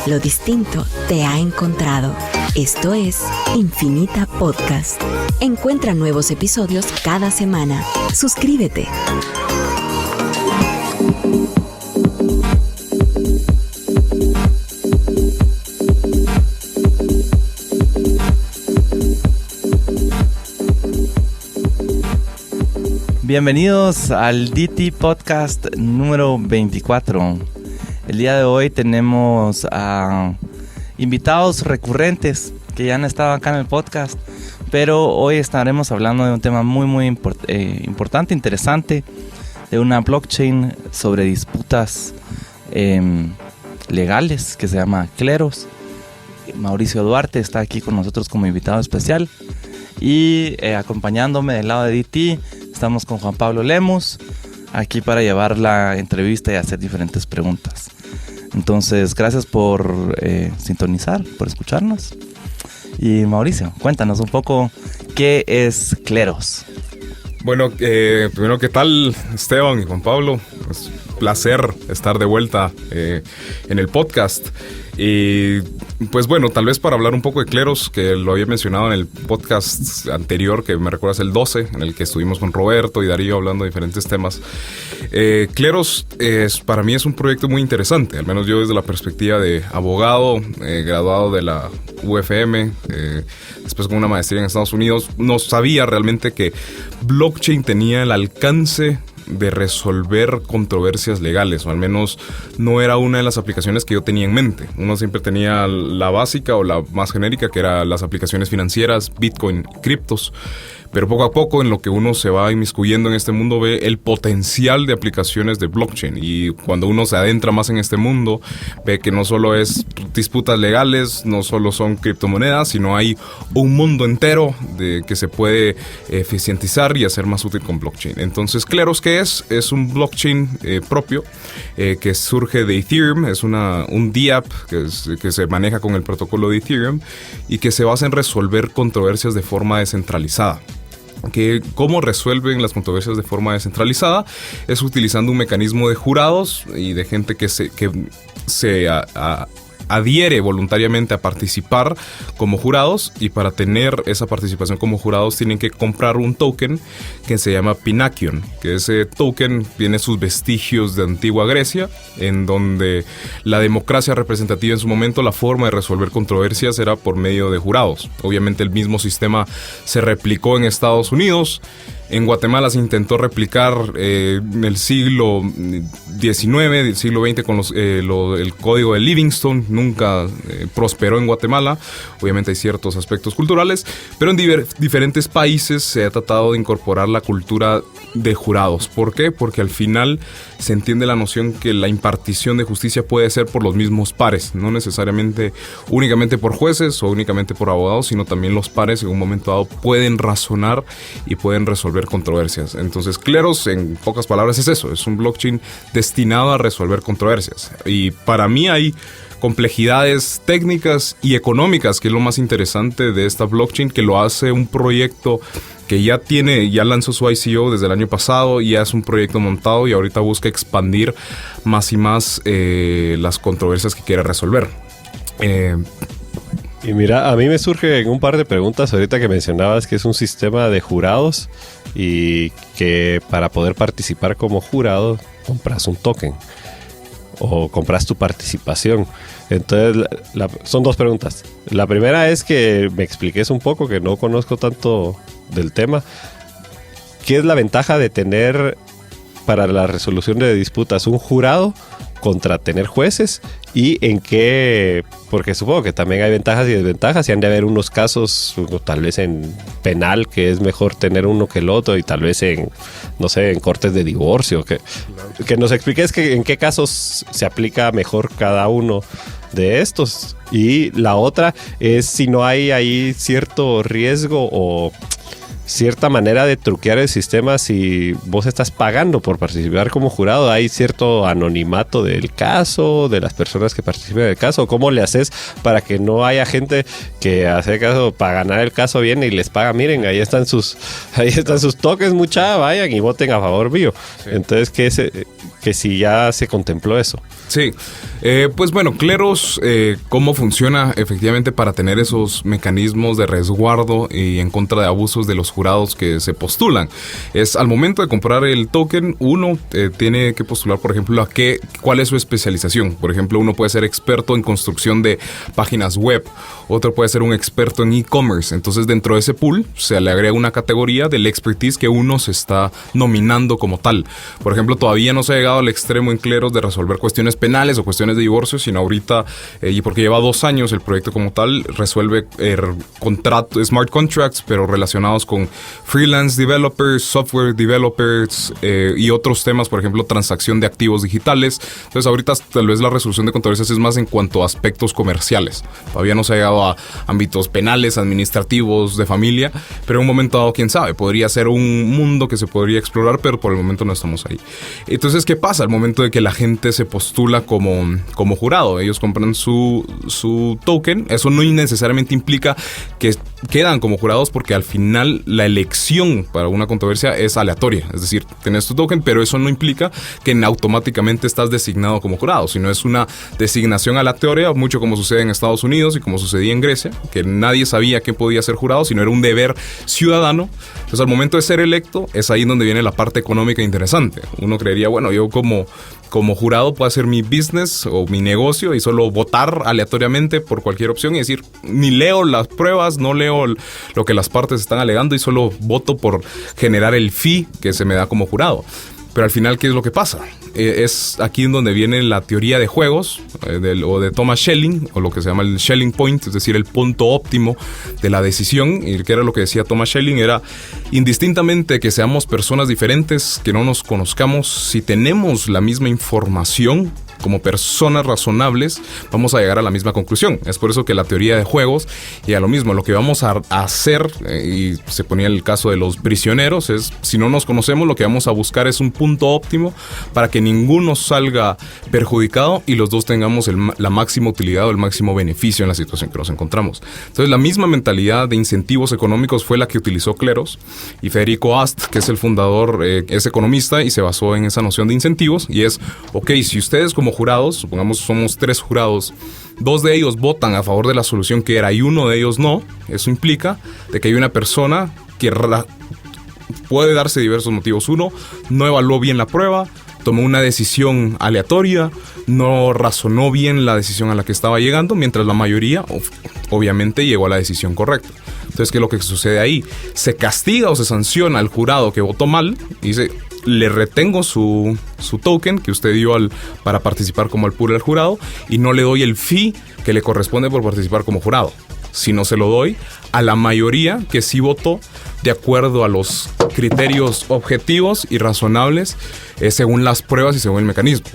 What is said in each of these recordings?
Lo distinto te ha encontrado. Esto es Infinita Podcast. Encuentra nuevos episodios cada semana. Suscríbete. Bienvenidos al DT Podcast número 24. El día de hoy tenemos a invitados recurrentes que ya han estado acá en el podcast, pero hoy estaremos hablando de un tema muy importante, interesante, de una blockchain sobre disputas legales que se llama Kleros. Mauricio Duarte está aquí con nosotros como invitado especial y acompañándome del lado de DT estamos con Juan Pablo Lemus, aquí para llevar la entrevista y hacer diferentes preguntas. Entonces, gracias por sintonizar, por escucharnos. Y Mauricio, cuéntanos un poco qué es Kleros. Bueno, primero, ¿qué tal, Esteban y Juan Pablo? Es un placer estar de vuelta en el podcast. Y pues bueno, tal vez para hablar un poco de Kleros, que lo había mencionado en el podcast anterior, que me recuerdas el 12, en el que estuvimos con Roberto y Darío hablando de diferentes temas. Kleros para mí es un proyecto muy interesante, al menos yo desde la perspectiva de abogado, graduado de la UFM, después con una maestría en Estados Unidos. No sabía realmente que blockchain tenía el alcance de resolver controversias legales, o al menos no era una de las aplicaciones que yo tenía en mente. Uno siempre tenía la básica o la más genérica, que eran las aplicaciones financieras, Bitcoin y criptos. Pero poco a poco, en lo que uno se va inmiscuyendo en este mundo, ve el potencial de aplicaciones de blockchain. Y cuando uno se adentra más en este mundo, ve que no solo es disputas legales, no solo son criptomonedas, sino hay un mundo entero que se puede eficientizar y hacer más útil con blockchain. Entonces, Kleros, ¿qué es? Es un blockchain propio que surge de Ethereum. Es un DApp que se maneja con el protocolo de Ethereum y que se basa en resolver controversias de forma descentralizada. ¿Cómo resuelven las controversias de forma descentralizada? Es utilizando un mecanismo de jurados y de gente que se adhiere voluntariamente a participar como jurados, y para tener esa participación como jurados tienen que comprar un token que se llama Pinakion, que ese token tiene sus vestigios de antigua Grecia, en donde la democracia representativa en su momento, la forma de resolver controversias era por medio de jurados. Obviamente el mismo sistema se replicó en Estados Unidos. En Guatemala se intentó replicar en el siglo XIX, del siglo XX con el código de Livingstone. Nunca prosperó en Guatemala. Obviamente hay ciertos aspectos culturales, pero en diferentes países se ha tratado de incorporar la cultura de jurados. ¿Por qué? Porque al final se entiende la noción que la impartición de justicia puede ser por los mismos pares, no necesariamente únicamente por jueces o únicamente por abogados, sino también los pares en un momento dado pueden razonar y pueden resolver controversias. Entonces, Kleros, en pocas palabras, es eso, es un blockchain destinado a resolver controversias. Y para mí hay complejidades técnicas y económicas, que es lo más interesante de esta blockchain, que lo hace un proyecto que ya lanzó su ICO desde el año pasado, y ya es un proyecto montado y ahorita busca expandir más y más las controversias que quiere resolver. Y mira, a mí me surgen un par de preguntas ahorita que mencionabas que es un sistema de jurados y que para poder participar como jurado compras un token o compras tu participación. Entonces, son dos preguntas. La primera es que me expliques un poco, que no conozco tanto del tema. ¿Qué es la ventaja de tener para la resolución de disputas un jurado contra tener jueces? ¿Y en qué? Porque supongo que también hay ventajas y desventajas, y han de haber unos casos, tal vez en penal, que es mejor tener uno que el otro, y tal vez en, no sé, en cortes de divorcio. Que nos expliques en qué casos se aplica mejor cada uno de estos. Y la otra es si no hay ahí cierto riesgo o cierta manera de truquear el sistema si vos estás pagando por participar como jurado. Hay cierto anonimato del caso, de las personas que participan del caso. ¿Cómo le haces para que no haya gente que hace caso para ganar el caso bien y les paga? Miren, ahí están sus tokens, mucha, vayan y voten a favor mío. Sí. Entonces, que si ya se contempló eso. Sí, pues bueno, Cleros, ¿cómo funciona efectivamente para tener esos mecanismos de resguardo y en contra de abusos de los jurados que se postulan? Es al momento de comprar el token, uno tiene que postular, por ejemplo, cuál es su especialización. Por ejemplo, uno puede ser experto en construcción de páginas web, otro puede ser un experto en e-commerce. Entonces, dentro de ese pool se le agrega una categoría del expertise que uno se está nominando como tal. Por ejemplo, todavía no se ha llegado al extremo en Cleros de resolver cuestiones penales o cuestiones de divorcio, sino ahorita, y porque lleva 2 años el proyecto como tal, resuelve smart contracts, pero relacionados con freelance developers, software developers y otros temas, por ejemplo, transacción de activos digitales. Entonces, ahorita tal vez la resolución de controversias es más en cuanto a aspectos comerciales. Todavía no se ha llegado a ámbitos penales, administrativos, de familia, pero en un momento dado, quién sabe, podría ser un mundo que se podría explorar, pero por el momento no estamos ahí. Entonces, ¿qué pasa al momento de que la gente se postula como jurado? Ellos compran su token. Eso no necesariamente implica que quedan como jurados, porque al final la elección para una controversia es aleatoria. Es decir, tenés tu token, pero eso no implica que automáticamente estás designado como jurado, sino es una designación aleatoria, mucho como sucede en Estados Unidos y como sucedía en Grecia, que nadie sabía que podía ser jurado, sino era un deber ciudadano. Entonces, al momento de ser electo, es ahí donde viene la parte económica interesante. Uno creería, bueno, yo como jurado puedo hacer mi business o mi negocio y solo votar aleatoriamente por cualquier opción y decir, ni leo las pruebas, no leo lo que las partes están alegando y solo voto por generar el fee que se me da como jurado. Pero al final, ¿qué es lo que pasa? Es aquí en donde viene la teoría de juegos o de Thomas Schelling, o lo que se llama el Schelling Point, es decir, el punto óptimo de la decisión. Y que era lo que decía Thomas Schelling, era indistintamente que seamos personas diferentes, que no nos conozcamos, si tenemos la misma información como personas razonables, vamos a llegar a la misma conclusión. Es por eso que la teoría de juegos llega a lo mismo. Lo que vamos a hacer, y se ponía el caso de los prisioneros, es, si no nos conocemos, lo que vamos a buscar es un punto óptimo para que ninguno salga perjudicado y los dos tengamos la máxima utilidad o el máximo beneficio en la situación que nos encontramos. Entonces, la misma mentalidad de incentivos económicos fue la que utilizó Cleros, y Federico Ast, que es el fundador, es economista y se basó en esa noción de incentivos, y es, ok, si ustedes como jurados, supongamos somos 3 jurados, 2 de ellos votan a favor de la solución que era y 1 de ellos no, eso implica de que hay una persona que puede darse diversos motivos. 1, no evaluó bien la prueba, tomó una decisión aleatoria, no razonó bien la decisión a la que estaba llegando, mientras la mayoría obviamente llegó a la decisión correcta. Entonces, ¿qué es lo que sucede ahí? Se castiga o se sanciona al jurado que votó mal y dice, le retengo su token que usted dio para participar como el pool del jurado, y no le doy el fee que le corresponde por participar como jurado, sino se lo doy a la mayoría que sí votó de acuerdo a los criterios objetivos y razonables según las pruebas y según el mecanismo.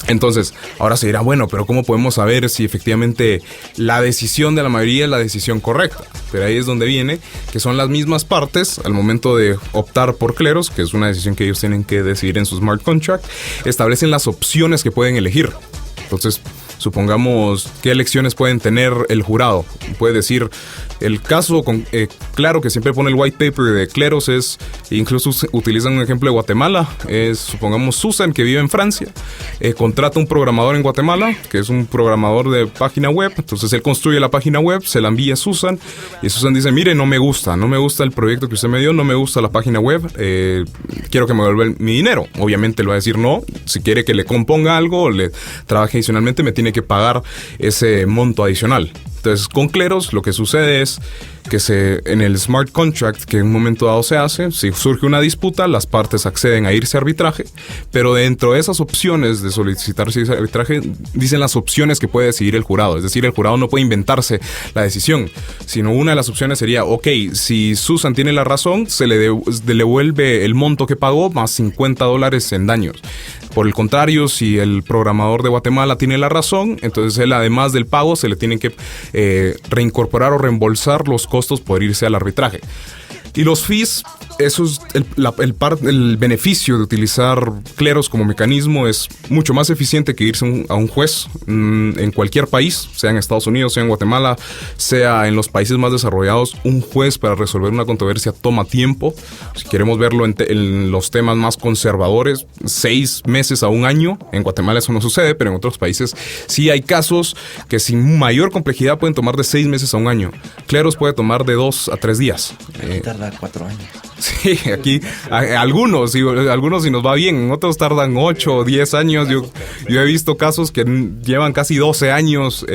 Entonces, ahora se dirá, bueno, pero ¿cómo podemos saber si efectivamente la decisión de la mayoría es la decisión correcta? Pero ahí es donde viene que son las mismas partes al momento de optar por Cleros, que es una decisión que ellos tienen que decidir en su smart contract, establecen las opciones que pueden elegir. Entonces, supongamos qué elecciones pueden tener el jurado. Puede decir, el caso claro que siempre pone el white paper de Cleros es, incluso utilizan un ejemplo de Guatemala, es, supongamos, Susan, que vive en Francia, contrata un programador en Guatemala, que es un programador de página web. Entonces él construye la página web, se la envía a Susan, y Susan dice, mire, no me gusta el proyecto que usted me dio, no me gusta la página web, quiero que me devuelva mi dinero. Obviamente le va a decir no, si quiere que le componga algo o le trabaje adicionalmente, me tiene que pagar ese monto adicional. Entonces, con Cleros lo que sucede es que en el smart contract, que en un momento dado se hace, si surge una disputa, las partes acceden a irse a arbitraje, pero dentro de esas opciones de solicitarse ese arbitraje, dicen las opciones que puede decidir el jurado. Es decir, el jurado no puede inventarse la decisión, sino una de las opciones sería, ok, si Susan tiene la razón, se le devuelve el monto que pagó más $50 en daños. Por el contrario, si el programador de Guatemala tiene la razón, entonces él, además del pago, se le tienen que reincorporar o reembolsar los costos por irse al arbitraje. Y los fees, eso es el beneficio de utilizar Kleros como mecanismo es mucho más eficiente que irse a un juez en cualquier país, sea en Estados Unidos, sea en Guatemala, sea en los países más desarrollados. Un juez para resolver una controversia toma tiempo. Si queremos verlo en los temas más conservadores, 6 meses a un año. En Guatemala eso no sucede, pero en otros países sí hay casos que sin mayor complejidad pueden tomar de 6 meses a un año. Kleros puede tomar de 2 a 3 días. Tarda 4 años. Sí, aquí algunos si nos va bien, en otros tardan 8 o 10 años. Yo he visto casos que llevan casi 12 años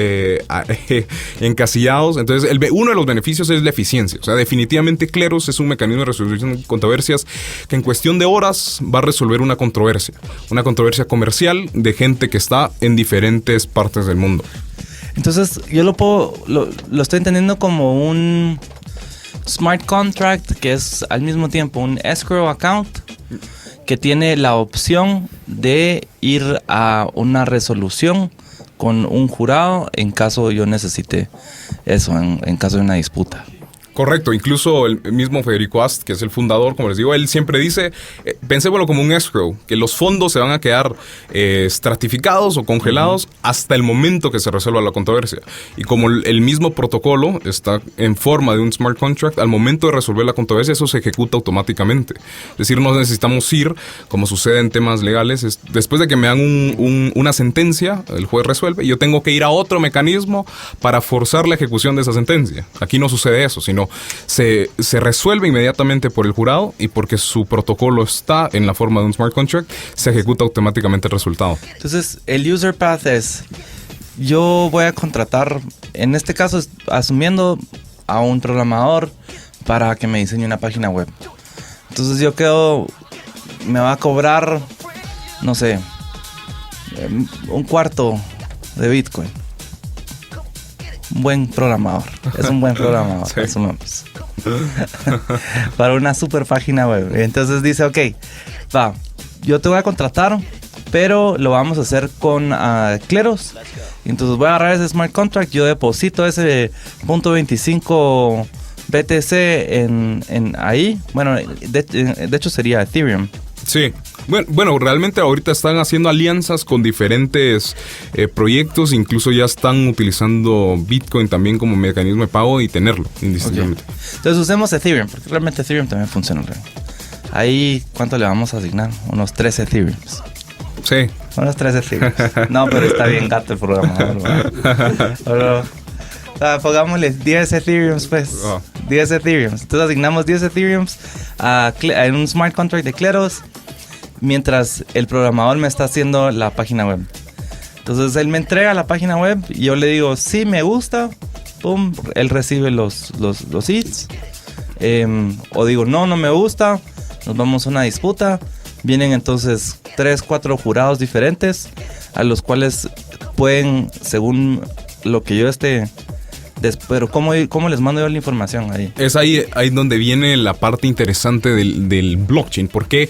encasillados. Entonces, uno de los beneficios es la eficiencia. O sea, definitivamente Kleros es un mecanismo de resolución de controversias que en cuestión de horas va a resolver una controversia comercial de gente que está en diferentes partes del mundo. Entonces, yo lo estoy entendiendo como un smart contract, que es al mismo tiempo un escrow account que tiene la opción de ir a una resolución con un jurado en caso yo necesite eso, en caso de una disputa. Correcto, incluso el mismo Federico Ast, que es el fundador, como les digo, él siempre dice, pensémoslo como un escrow, que los fondos se van a quedar estratificados o congelados hasta el momento que se resuelva la controversia. Y como el mismo protocolo está en forma de un smart contract, al momento de resolver la controversia eso se ejecuta automáticamente. Es decir, no necesitamos ir, como sucede en temas legales, después de que me dan una sentencia, el juez resuelve, y yo tengo que ir a otro mecanismo para forzar la ejecución de esa sentencia. Aquí no sucede eso, sino se resuelve inmediatamente por el jurado, y porque su protocolo está en la forma de un smart contract, se ejecuta automáticamente el resultado. Entonces, el user path es, yo voy a contratar, en este caso, asumiendo a un programador para que me diseñe una página web. Entonces me va a cobrar, no sé, un cuarto de Bitcoin. Un buen programador. Es un buen programador. Sí. Asumamos. Para una super página web. Entonces dice, ok, yo te voy a contratar, pero lo vamos a hacer con Kleros. Entonces voy a agarrar ese smart contract, yo deposito ese .25 BTC en ahí. Bueno, de hecho sería Ethereum. Sí. Bueno, realmente ahorita están haciendo alianzas con diferentes proyectos, incluso ya están utilizando Bitcoin también como mecanismo de pago y tenerlo indistintamente. Okay. Entonces usemos Ethereum, porque realmente Ethereum también funciona. Ahí, ¿cuánto le vamos a asignar? Unos 13 Ethereums. Sí. Unos 13 Ethereums. No, pero está bien gato el programador. Pero, pongámosle 10 Ethereums, pues. 10 Ethereums. Entonces asignamos 10 Ethereums en un smart contract de Kleros, mientras el programador me está haciendo la página web. Entonces él me entrega la página web y yo le digo, sí, me gusta, pum, él recibe los hits. O digo, no me gusta, nos vamos a una disputa. Vienen entonces 3-4 jurados diferentes, a los cuales pueden, según lo que yo pero ¿cómo les mando yo la información ahí? Es ahí donde viene la parte interesante del blockchain. Porque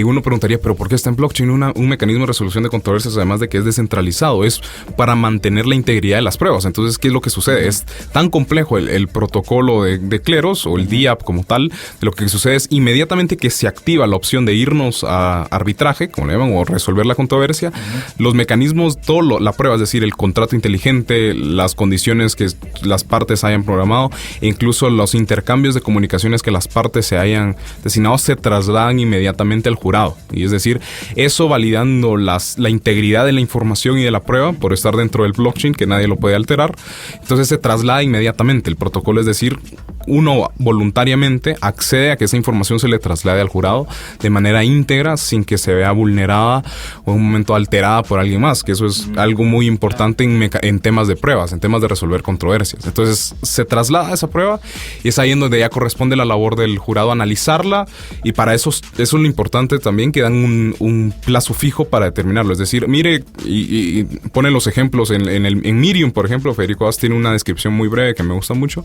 uno preguntaría, ¿pero por qué está en blockchain un mecanismo de resolución de controversias, además de que es descentralizado? Es para mantener la integridad de las pruebas. Entonces, ¿qué es lo que sucede? Es tan complejo el protocolo de Kleros, o el DApp como tal, de lo que sucede es inmediatamente que se activa la opción de irnos a arbitraje, como le llaman, o resolver la controversia, los mecanismos, la prueba, es decir, el contrato inteligente, las condiciones que las partes hayan programado, e incluso los intercambios de comunicaciones que las partes se hayan designado, se trasladan inmediatamente al jurado. Y es decir, eso validando la integridad de la información y de la prueba por estar dentro del blockchain, que nadie lo puede alterar. Entonces se traslada inmediatamente el protocolo, es decir, uno voluntariamente accede a que esa información se le traslade al jurado de manera íntegra, sin que se vea vulnerada o en un momento alterada por alguien más, que eso es algo muy importante en temas de pruebas, en temas de resolver controversias. Entonces se traslada esa prueba y es ahí en donde ya corresponde la labor del jurado analizarla, y para eso es lo importante también, que dan un plazo fijo para determinarlo. Es decir, mire, y ponen los ejemplos en Medium, por ejemplo. Federico Ast tiene una descripción muy breve que me gusta mucho,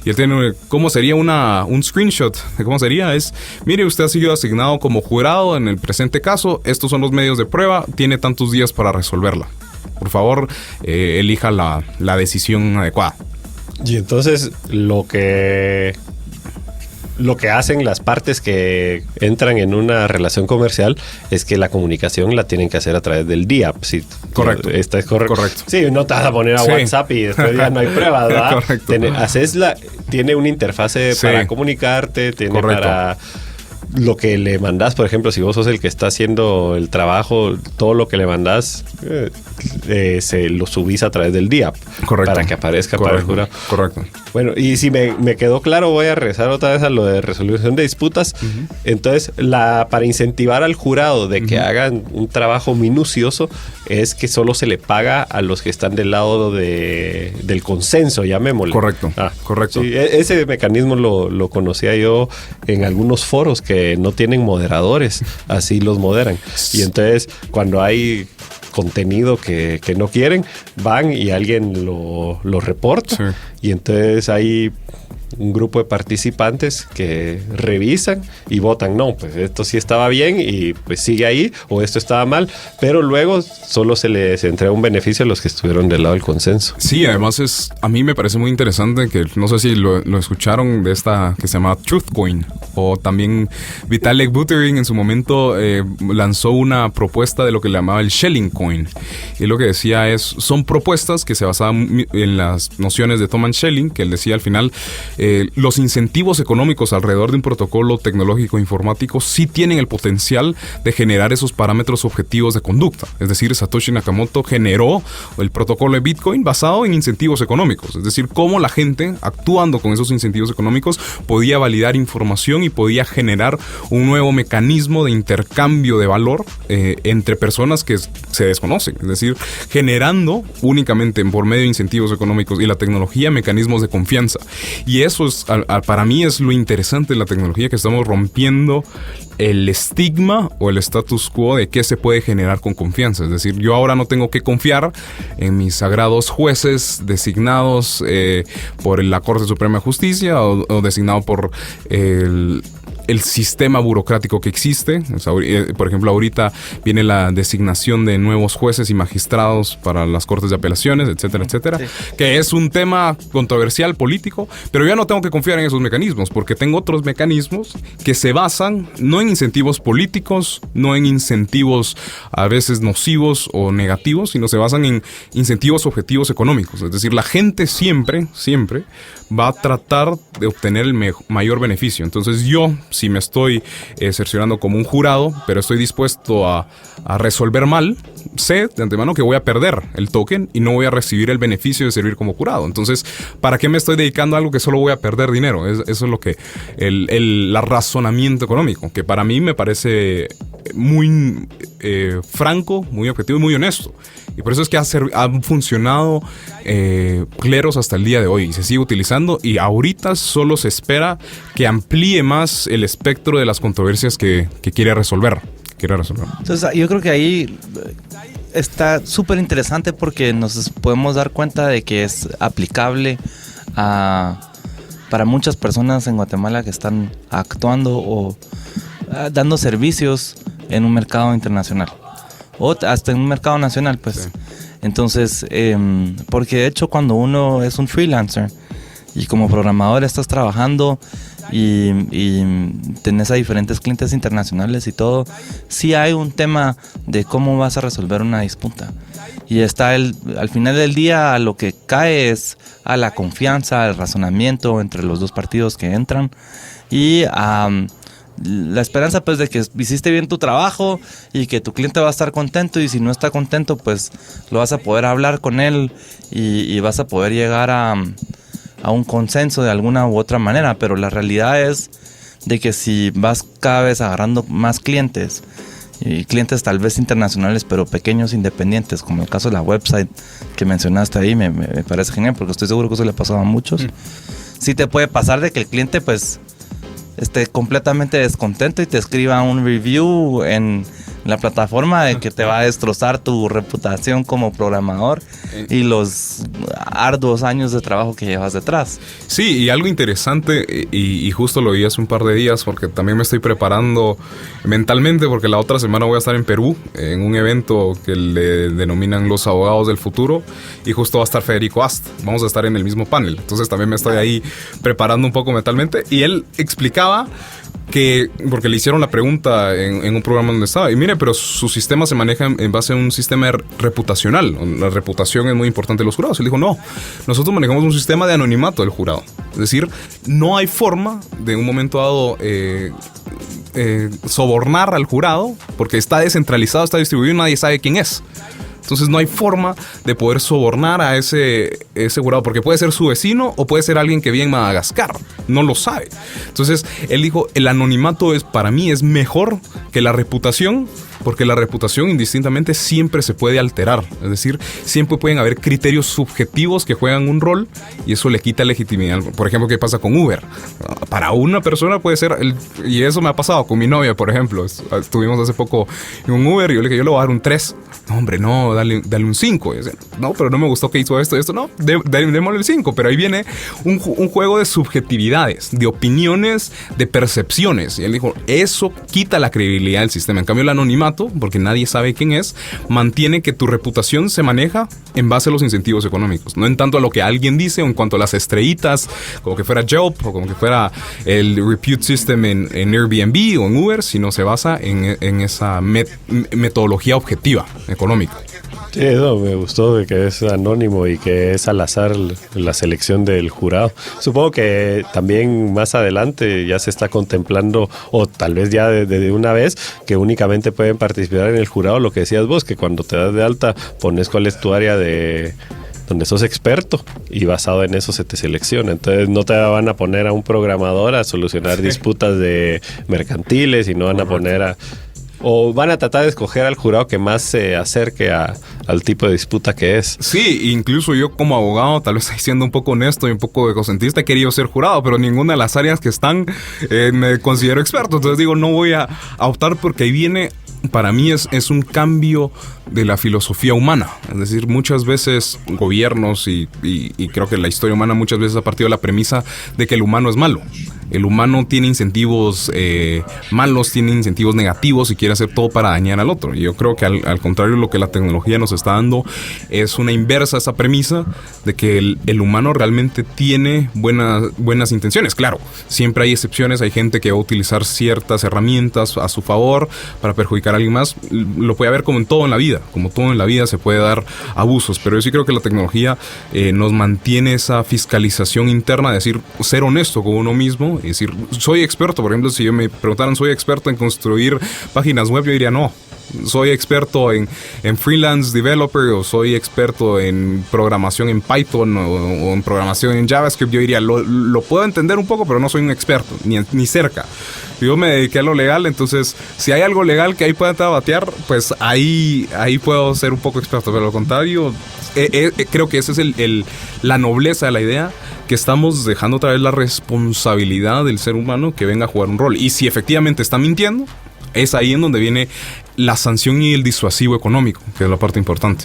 y él tiene cómo sería un screenshot de cómo sería. Es, mire, usted ha sido asignado como jurado en el presente caso, estos son los medios de prueba, tiene tantos días para resolverla. Por favor, elija la decisión adecuada. Y entonces lo que lo que hacen las partes que entran en una relación comercial es que la comunicación la tienen que hacer a través del DIAP. Sí, correcto. Esta es correcto. Correcto. Sí, no te vas a poner a WhatsApp y después ya no hay pruebas, ¿verdad? Correcto. Tiene una interfase para comunicarte, tiene para lo que le mandás, por ejemplo, si vos sos el que está haciendo el trabajo, todo lo que le mandás se lo subís a través del DIAP. Correcto. Para que aparezca para el jurado. Correcto. Bueno, y si me quedó claro, voy a regresar otra vez a lo de resolución de disputas. Entonces, para incentivar al jurado de que hagan un trabajo minucioso, es que solo se le paga a los que están del lado del consenso, llamémosle. Correcto. Correcto. Sí, ese mecanismo lo conocía yo en algunos foros que no tienen moderadores, así los moderan. Y entonces, cuando hay contenido que no quieren, van y alguien lo reporta. Sí. Y entonces hay un grupo de participantes que revisan y votan, no, pues esto sí estaba bien y pues sigue ahí, o esto estaba mal, pero luego solo se les entrega un beneficio a los que estuvieron del lado del consenso. Sí, además a mí me parece muy interesante que, no sé si lo escucharon, de esta que se llama Truthcoin, o también Vitalik Buterin en su momento lanzó una propuesta de lo que le llamaba el Schelling Coin, y lo que decía son propuestas que se basaban en las nociones de Thomas Schelling, que él decía al final, los incentivos económicos alrededor de un protocolo tecnológico informático sí tienen el potencial de generar esos parámetros objetivos de conducta. Es decir, Satoshi Nakamoto generó el protocolo de Bitcoin basado en incentivos económicos. Es decir, cómo la gente, actuando con esos incentivos económicos, podía validar información y podía generar un nuevo mecanismo de intercambio de valor entre personas que se desconocen. Es decir, generando únicamente por medio de incentivos económicos y la tecnología mecanismos de confianza. Y eso es, para mí es lo interesante de la tecnología, que estamos rompiendo el estigma o el status quo de qué se puede generar con confianza. Es decir, yo ahora no tengo que confiar en mis sagrados jueces designados por la Corte Suprema de Justicia o designados por el sistema burocrático que existe. O sea, por ejemplo, ahorita viene la designación de nuevos jueces y magistrados para las cortes de apelaciones, etcétera, etcétera, sí, que es un tema controversial político, pero yo no tengo que confiar en esos mecanismos, porque tengo otros mecanismos que se basan no en incentivos políticos, no en incentivos a veces nocivos o negativos, sino se basan en incentivos objetivos económicos. Es decir, la gente siempre va a tratar de obtener el mayor beneficio. Entonces yo, si me estoy cerciorando como un jurado, pero estoy dispuesto a resolver mal, sé de antemano que voy a perder el token y no voy a recibir el beneficio de servir como jurado. Entonces, ¿para qué me estoy dedicando a algo que solo voy a perder dinero? Eso es lo que el razonamiento económico, que para mí me parece muy franco, muy objetivo y muy honesto. Y por eso es que ha funcionado Cleros hasta el día de hoy y se sigue utilizando, y ahorita solo se espera que amplíe más el espectro de las controversias que quiere resolver. Entonces, yo creo que ahí está súper interesante, porque nos podemos dar cuenta de que es aplicable para muchas personas en Guatemala que están actuando o dando servicios en un mercado internacional o hasta en un mercado nacional, pues. Sí. Entonces, porque de hecho cuando uno es un freelancer y como programador estás trabajando y tenés a diferentes clientes internacionales y todo, sí hay un tema de cómo vas a resolver una disputa. Y está al final del día lo que cae es a la confianza, al razonamiento entre los dos partidos que entran, y la esperanza, pues, de que hiciste bien tu trabajo y que tu cliente va a estar contento, y si no está contento, pues lo vas a poder hablar con él y vas a poder llegar a un consenso de alguna u otra manera. Pero la realidad es de que si vas cada vez agarrando más clientes, y clientes tal vez internacionales pero pequeños, independientes, como el caso de la website que mencionaste ahí, me parece genial, porque estoy seguro que eso le ha pasado a muchos. Sí te puede pasar de que el cliente pues esté completamente descontento y te escriba un review en La plataforma de que te va a destrozar tu reputación como programador y los arduos años de trabajo que llevas detrás. Sí, y algo interesante, y justo lo vi hace un par de días, porque también me estoy preparando mentalmente, porque la otra semana voy a estar en Perú, en un evento que le denominan los abogados del futuro, y justo va a estar Federico Ast. Vamos a estar en el mismo panel. Entonces también me estoy ahí preparando un poco mentalmente, y él explicaba que, porque le hicieron la pregunta en un programa donde estaba, y mire, pero su sistema se maneja en base a un sistema reputacional. La reputación es muy importante de los jurados. Él dijo, no, nosotros manejamos un sistema de anonimato del jurado. Es decir, no hay forma de un momento dado sobornar al jurado, porque está descentralizado, está distribuido y nadie sabe quién es. Entonces no hay forma de poder sobornar a ese jurado, porque puede ser su vecino o puede ser alguien que vive en Madagascar. No lo sabe. Entonces él dijo, el anonimato para mí es mejor que la reputación, porque la reputación indistintamente siempre se puede alterar. Es decir, siempre pueden haber criterios subjetivos que juegan un rol y eso le quita legitimidad. Por ejemplo, ¿qué pasa con Uber? Para una persona puede ser, y eso me ha pasado con mi novia, por ejemplo. Estuvimos hace poco en un Uber y yo le dije, yo le voy a dar un 3. No, hombre, no, dale un 5. Decía, no, pero no me gustó que hizo esto. No, démosle el 5. Pero ahí viene un juego de subjetividades, de opiniones, de percepciones. Y él dijo, eso quita la credibilidad del sistema. En cambio, el anonimato, porque nadie sabe quién es, mantiene que tu reputación se maneja en base a los incentivos económicos. No en tanto a lo que alguien dice o en cuanto a las estrellitas, como que fuera Yelp o como que fuera el repute system en Airbnb o en Uber, sino se basa en esa metodología objetiva económica. Sí, eso me gustó, de que es anónimo y que es al azar la selección del jurado. Supongo que también más adelante ya se está contemplando, o tal vez ya de una vez, que únicamente pueden participar en el jurado, lo que decías vos, que cuando te das de alta pones cuál es tu área de donde sos experto y basado en eso se te selecciona. Entonces no te van a poner a un programador a solucionar disputas de mercantiles y no van a poner a... O van a tratar de escoger al jurado que más se acerque al tipo de disputa que es. Sí, incluso yo como abogado, tal vez siendo un poco honesto y un poco egocentrista, he querido ser jurado, pero ninguna de las áreas que están me considero experto. Entonces digo, no voy a optar porque ahí viene... Para mí es un cambio de la filosofía humana. Es decir, muchas veces gobiernos y creo que la historia humana muchas veces ha partido de la premisa de que el humano es malo. El humano tiene incentivos malos, tiene incentivos negativos y quiere hacer todo para dañar al otro. Y yo creo que al contrario, lo que la tecnología nos está dando es una inversa a esa premisa de que el humano realmente tiene buenas intenciones. Claro, siempre hay excepciones, hay gente que va a utilizar ciertas herramientas a su favor para perjudicar a alguien más. Lo puede haber como en todo en la vida. Como todo en la vida se puede dar abusos, pero yo sí creo que la tecnología nos mantiene esa fiscalización interna, de decir, ser honesto con uno mismo, y decir, soy experto. Por ejemplo, si me preguntaran, ¿soy experto en construir páginas web? Yo diría, no. Soy experto en freelance developer, o soy experto en programación en Python o en programación en JavaScript. Yo diría, lo puedo entender un poco, pero no soy un experto, ni cerca. Yo me dediqué a lo legal, entonces si hay algo legal que ahí pueda batear, pues ahí puedo ser un poco experto. Pero lo contrario, creo que esa es la nobleza de la idea, que estamos dejando otra vez la responsabilidad del ser humano que venga a jugar un rol. Y si efectivamente está mintiendo, es ahí en donde viene la sanción y el disuasivo económico, que es la parte importante.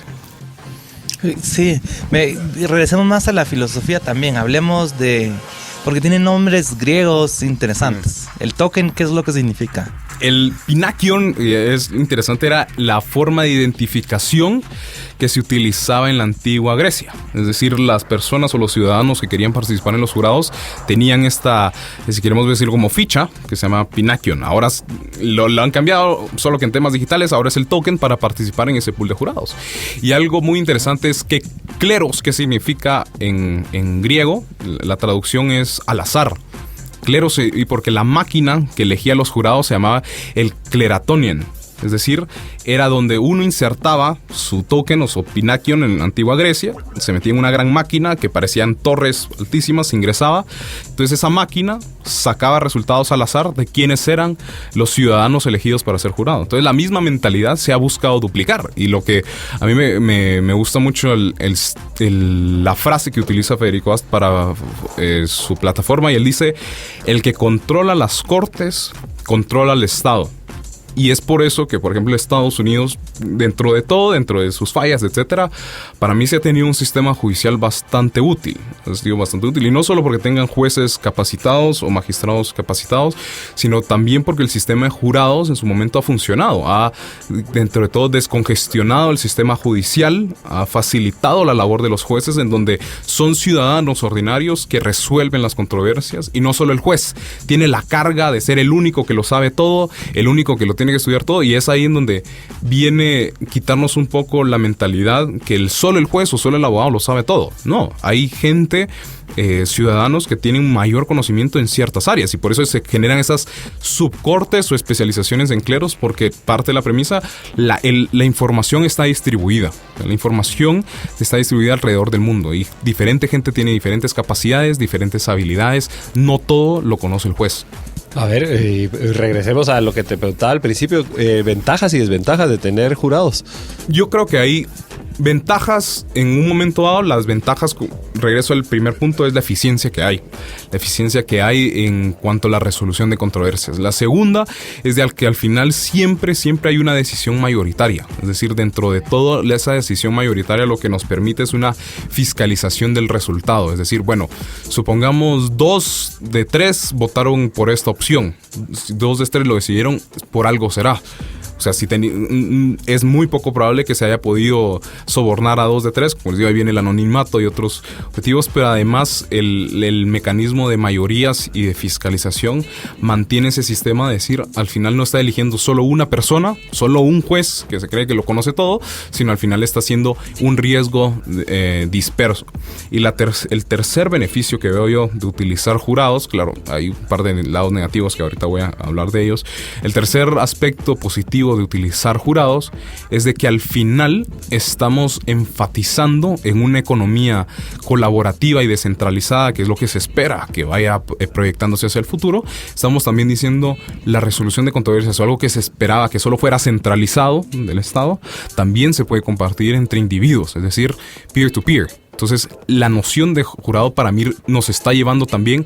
Sí, regresemos más a la filosofía también. Hablemos de... Porque tiene nombres griegos interesantes. El token, ¿qué es lo que significa? El pinakion, es interesante, era la forma de identificación que se utilizaba en la antigua Grecia. Es decir, las personas o los ciudadanos que querían participar en los jurados tenían esta, si queremos decir, como ficha, que se llama pinakion. Ahora lo han cambiado, solo que en temas digitales, ahora es el token para participar en ese pool de jurados. Y algo muy interesante es que kleros, que significa en griego, la traducción es al azar. Kleros, y porque la máquina que elegía a los jurados se llamaba el kleratonion. Es decir, era donde uno insertaba su token o su pinakion en la antigua Grecia, se metía en una gran máquina que parecían torres altísimas, se ingresaba. Entonces esa máquina sacaba resultados al azar de quiénes eran los ciudadanos elegidos para ser jurado. Entonces la misma mentalidad se ha buscado duplicar. Y lo que a mí me gusta mucho la frase que utiliza Federico Ast para su plataforma, y él dice, el que controla las cortes, controla al Estado. Y es por eso que, por ejemplo, Estados Unidos, dentro de todo, dentro de sus fallas, etcétera, para mí se ha tenido un sistema judicial bastante útil. Bastante útil. Y no solo porque tengan jueces capacitados o magistrados capacitados, sino también porque el sistema de jurados en su momento ha funcionado. Ha, dentro de todo, descongestionado el sistema judicial, ha facilitado la labor de los jueces, en donde son ciudadanos ordinarios que resuelven las controversias, y no solo el juez tiene la carga de ser el único que lo sabe todo, el único que lo tiene que estudiar todo, y es ahí en donde viene quitarnos un poco la mentalidad que solo el juez o solo el abogado lo sabe todo. No, hay gente, ciudadanos que tienen mayor conocimiento en ciertas áreas, y por eso se generan esas subcortes o especializaciones en cleros, porque parte de la premisa, la información está distribuida. La información está distribuida alrededor del mundo, y diferente gente tiene diferentes capacidades, diferentes habilidades. No todo lo conoce el juez. A ver, regresemos a lo que te preguntaba al principio, ventajas y desventajas de tener jurados. Yo creo que hay ventajas en un momento dado. Las ventajas, regreso al primer punto, es la eficiencia que hay. La eficiencia que hay en cuanto a la resolución de controversias. La segunda es de que al final siempre hay una decisión mayoritaria. Es decir, dentro de todo, esa decisión mayoritaria lo que nos permite es una fiscalización del resultado. Es decir, bueno, supongamos 2 de 3 votaron por esta opción. 2 de 3 lo decidieron, por algo será. O sea, es muy poco probable que se haya podido sobornar a 2 de 3. Como les digo, ahí viene el anonimato y otros objetivos, pero además el mecanismo de mayorías y de fiscalización mantiene ese sistema de decir, al final no está eligiendo solo una persona, solo un juez que se cree que lo conoce todo, sino al final está haciendo un riesgo disperso. Y el tercer beneficio que veo yo de utilizar jurados, claro, hay un par de lados negativos que ahorita voy a hablar de ellos. El tercer aspecto positivo de utilizar jurados es de que al final estamos enfatizando en una economía colaborativa y descentralizada, que es lo que se espera que vaya proyectándose hacia el futuro. Estamos también diciendo la resolución de controversias, o algo que se esperaba que solo fuera centralizado del Estado, también se puede compartir entre individuos, es decir, peer to peer. Entonces, la noción de jurado para mí nos está llevando también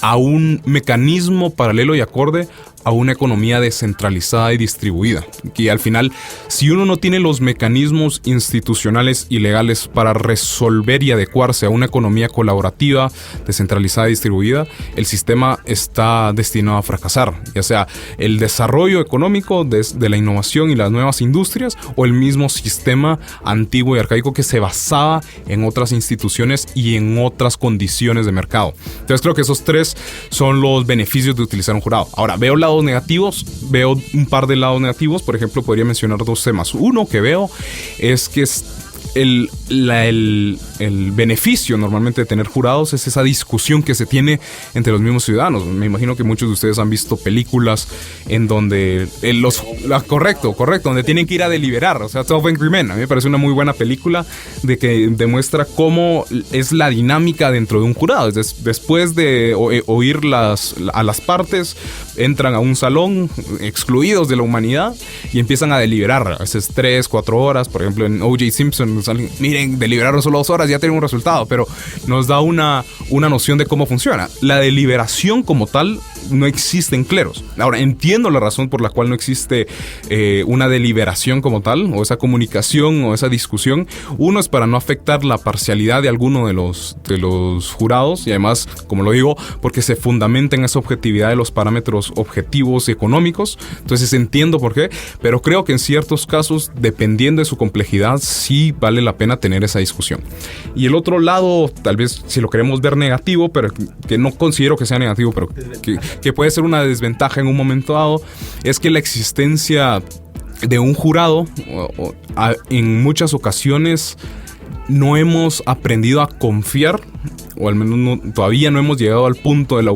a un mecanismo paralelo y acorde a una economía descentralizada y distribuida. Que al final, si uno no tiene los mecanismos institucionales y legales para resolver y adecuarse a una economía colaborativa, descentralizada y distribuida, el sistema está destinado a fracasar. Ya sea el desarrollo económico de la innovación y las nuevas industrias, o el mismo sistema antiguo y arcaico que se basaba en otras instituciones y en otras condiciones de mercado. Entonces creo que esos 3 son los beneficios de utilizar un jurado. Ahora, veo negativos, veo un par de lados negativos. Por ejemplo, podría mencionar 2 temas. Uno que veo es que el beneficio normalmente de tener jurados es esa discusión que se tiene entre los mismos ciudadanos. Me imagino que muchos de ustedes han visto películas en donde correcto, donde tienen que ir a deliberar, o sea, 12 Angry Men. A mí me parece una muy buena película de que demuestra cómo es la dinámica dentro de un jurado. Después de oír a las partes, entran a un salón excluidos de la humanidad y empiezan a deliberar. A veces 3, 4 horas. Por ejemplo, en O.J. Simpson, miren, deliberaron solo 2 horas, ya tienen un resultado, pero nos da una noción de cómo funciona. La deliberación como tal no existe en cleros. Ahora, entiendo la razón por la cual no existe una deliberación como tal, o esa comunicación o esa discusión. Uno es para no afectar la parcialidad de alguno de los jurados, y además, como lo digo, porque se fundamenta en esa objetividad de los parámetros objetivos y económicos. Entonces entiendo por qué, pero creo que en ciertos casos, dependiendo de su complejidad, sí vale la pena tener esa discusión. Y el otro lado, tal vez si lo queremos ver negativo, pero que no considero que sea negativo, pero que puede ser una desventaja en un momento dado, es que la existencia de un jurado, en muchas ocasiones no hemos aprendido a confiar, o al menos todavía no hemos llegado al punto de la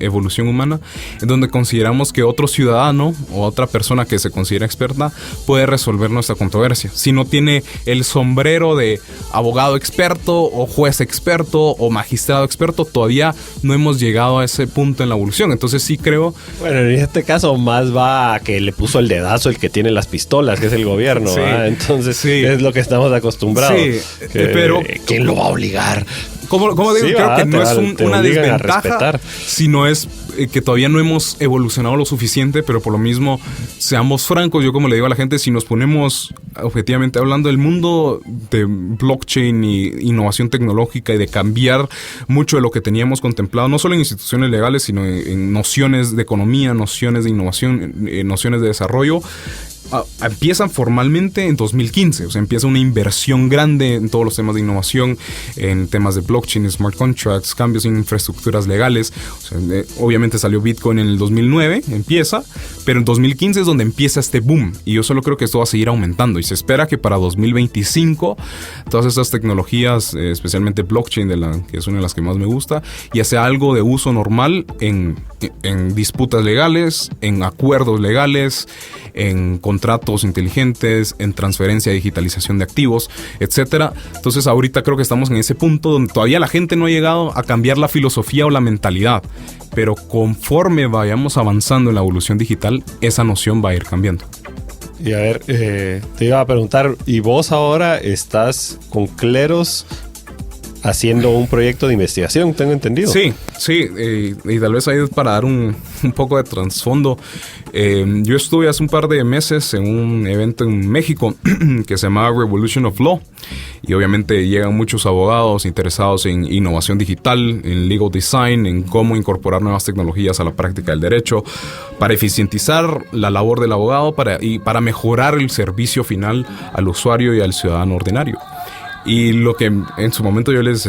evolución humana en donde consideramos que otro ciudadano o otra persona que se considera experta puede resolver nuestra controversia. Si no tiene el sombrero de abogado experto o juez experto o magistrado experto, todavía no hemos llegado a ese punto en la evolución. Entonces sí creo... Bueno, en este caso más va a que le puso el dedazo el que tiene las pistolas, que es el gobierno. Sí, entonces sí, es lo que estamos acostumbrados. Sí, pero ¿quién lo va a obligar? Como digo, sí, creo que no es una desventaja, sino es que todavía no hemos evolucionado lo suficiente, pero por lo mismo, seamos francos, yo como le digo a la gente, si nos ponemos objetivamente hablando, el mundo de blockchain y innovación tecnológica y de cambiar mucho de lo que teníamos contemplado, no solo en instituciones legales, sino en nociones de economía, nociones de innovación, nociones de desarrollo, empiezan formalmente en 2015, o sea, empieza una inversión grande en todos los temas de innovación, en temas de blockchain, smart contracts, cambios en infraestructuras legales. O sea, obviamente salió Bitcoin en el 2009, empieza, pero en 2015 es donde empieza este boom, y yo solo creo que esto va a seguir aumentando, y se espera que para 2025 todas estas tecnologías, especialmente blockchain, que es una de las que más me gusta, ya sea algo de uso normal en disputas legales, en acuerdos legales, en contratos inteligentes, en transferencia, digitalización de activos, etcétera. Entonces ahorita creo que estamos en ese punto donde todavía la gente no ha llegado a cambiar la filosofía o la mentalidad, pero conforme vayamos avanzando en la evolución digital, esa noción va a ir cambiando. Y a ver, te iba a preguntar, ¿y vos ahora estás con Kleros haciendo un proyecto de investigación, tengo entendido? Sí, y tal vez ahí para dar un poco de trasfondo. Yo estuve hace un par de meses en un evento en México que se llamaba Revolution of Law, y obviamente llegan muchos abogados interesados en innovación digital, en legal design, en cómo incorporar nuevas tecnologías a la práctica del derecho para eficientizar la labor del abogado y para mejorar el servicio final al usuario y al ciudadano ordinario. Y lo que en su momento yo les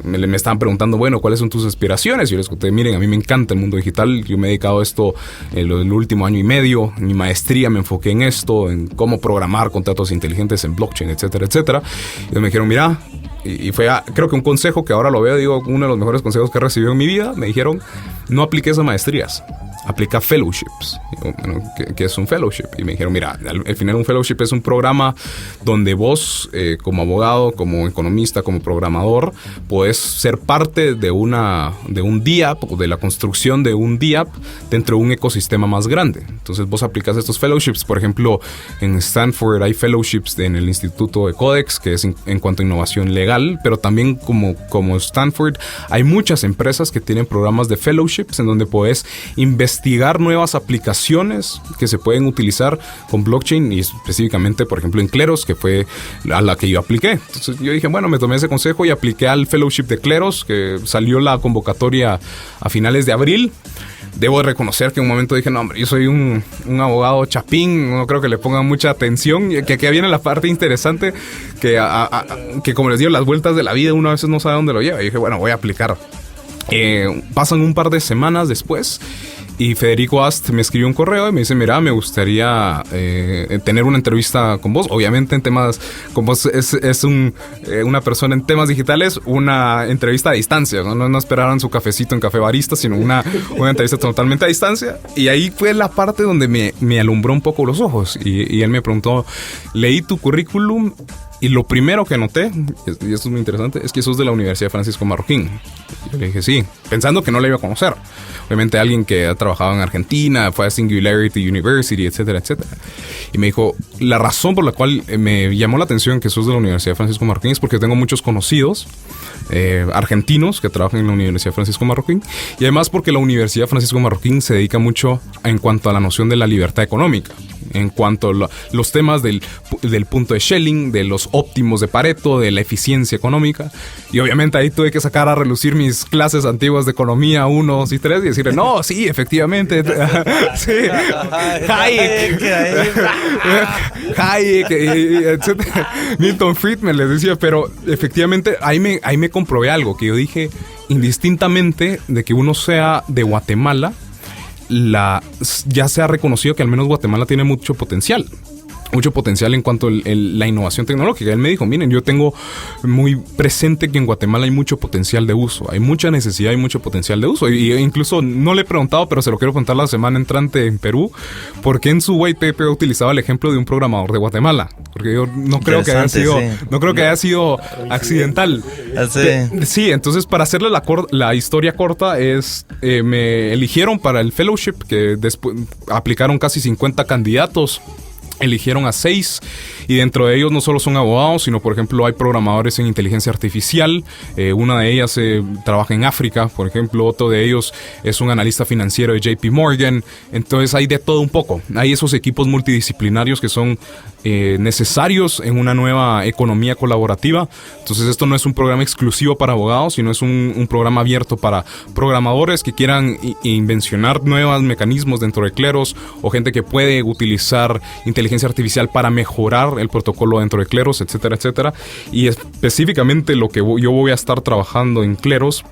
me estaban preguntando, bueno, ¿cuáles son tus aspiraciones? Yo les conté, miren, a mí me encanta el mundo digital, yo me he dedicado a esto el último año y medio, en mi maestría me enfoqué en esto, en cómo programar contratos inteligentes en blockchain, etcétera, etcétera. Y ellos me dijeron, mira, y fue creo que un consejo que ahora lo veo, digo, uno de los mejores consejos que he recibido en mi vida, me dijeron, no apliques a maestrías, aplica fellowships. Bueno, ¿qué es un fellowship? Y me dijeron, mira, al final un fellowship es un programa donde vos, como abogado, como economista, como programador, podés ser parte de un DIAP, o de la construcción de un DIAP dentro de un ecosistema más grande. Entonces vos aplicas estos fellowships. Por ejemplo, en Stanford hay fellowships en el Instituto de Codex, que es en cuanto a innovación legal, pero también como Stanford hay muchas empresas que tienen programas de fellowships en donde podés investigar nuevas aplicaciones que se pueden utilizar con blockchain, y específicamente, por ejemplo, en Kleros, que fue a la que yo apliqué. Entonces yo dije, bueno, me tomé ese consejo y apliqué al fellowship de Kleros, que salió la convocatoria a finales de abril. Debo reconocer que en un momento dije, no, hombre, yo soy un abogado chapín, no creo que le pongan mucha atención, que aquí viene la parte interesante, que como les digo, las vueltas de la vida uno a veces no sabe dónde lo lleva. Y dije, bueno, voy a aplicar. Pasan un par de semanas después y Federico Ast me escribió un correo y me dice, mira, me gustaría tener una entrevista con vos. Obviamente en temas, con vos es una persona en temas digitales, una entrevista a distancia, no esperaran su cafecito en Café Barista, sino una entrevista totalmente a distancia. Y ahí fue la parte donde me alumbró un poco los ojos, y él me preguntó, leí tu currículum y lo primero que noté, y esto es muy interesante, es que sos de la Universidad Francisco Marroquín. Yo le dije sí, pensando que no le iba a conocer. Obviamente alguien que ha trabajado en Argentina, fue a Singularity University, etcétera, etcétera. Y me dijo, la razón por la cual me llamó la atención que sos de la Universidad Francisco Marroquín es porque tengo muchos conocidos argentinos que trabajan en la Universidad Francisco Marroquín, y además porque la Universidad Francisco Marroquín se dedica mucho en cuanto a la noción de la libertad económica, en cuanto a los temas del punto de Schelling, de los óptimos de Pareto, de la eficiencia económica. Y obviamente ahí tuve que sacar a relucir mis clases antiguas de economía 1, 2 y 3 y decirle, no, sí, efectivamente. Sí. Hayek, etcétera. Milton Friedman les decía, pero efectivamente ahí me comprobé algo, que yo dije, indistintamente de que uno sea de Guatemala, ya se ha reconocido que al menos Guatemala tiene mucho potencial en cuanto a la innovación tecnológica. Él me dijo, miren, yo tengo muy presente que en Guatemala hay mucho potencial de uso, hay mucha necesidad y mucho potencial de uso, y incluso no le he preguntado, pero se lo quiero preguntar la semana entrante en Perú, ¿por qué en su white paper utilizaba el ejemplo de un programador de Guatemala? Porque yo no creo que haya sido, sí. No creo que haya sido accidental. Sí, entonces para hacerle la historia corta me eligieron para el fellowship, que después aplicaron casi 50 candidatos. Eligieron a 6 Y dentro de ellos no solo son abogados, sino por ejemplo hay programadores en inteligencia artificial. Una de ellas trabaja en África, por ejemplo. Otro de ellos es un analista financiero de JP Morgan. Entonces hay de todo un poco. Hay esos equipos multidisciplinarios que son necesarios en una nueva economía colaborativa. Entonces esto no es un programa exclusivo para abogados, sino es un programa abierto para programadores que quieran invencionar nuevos mecanismos dentro de Kleros, o gente que puede utilizar inteligencia artificial para mejorar el protocolo dentro de Kleros, etcétera, etcétera. Y específicamente lo que yo voy a estar trabajando en Kleros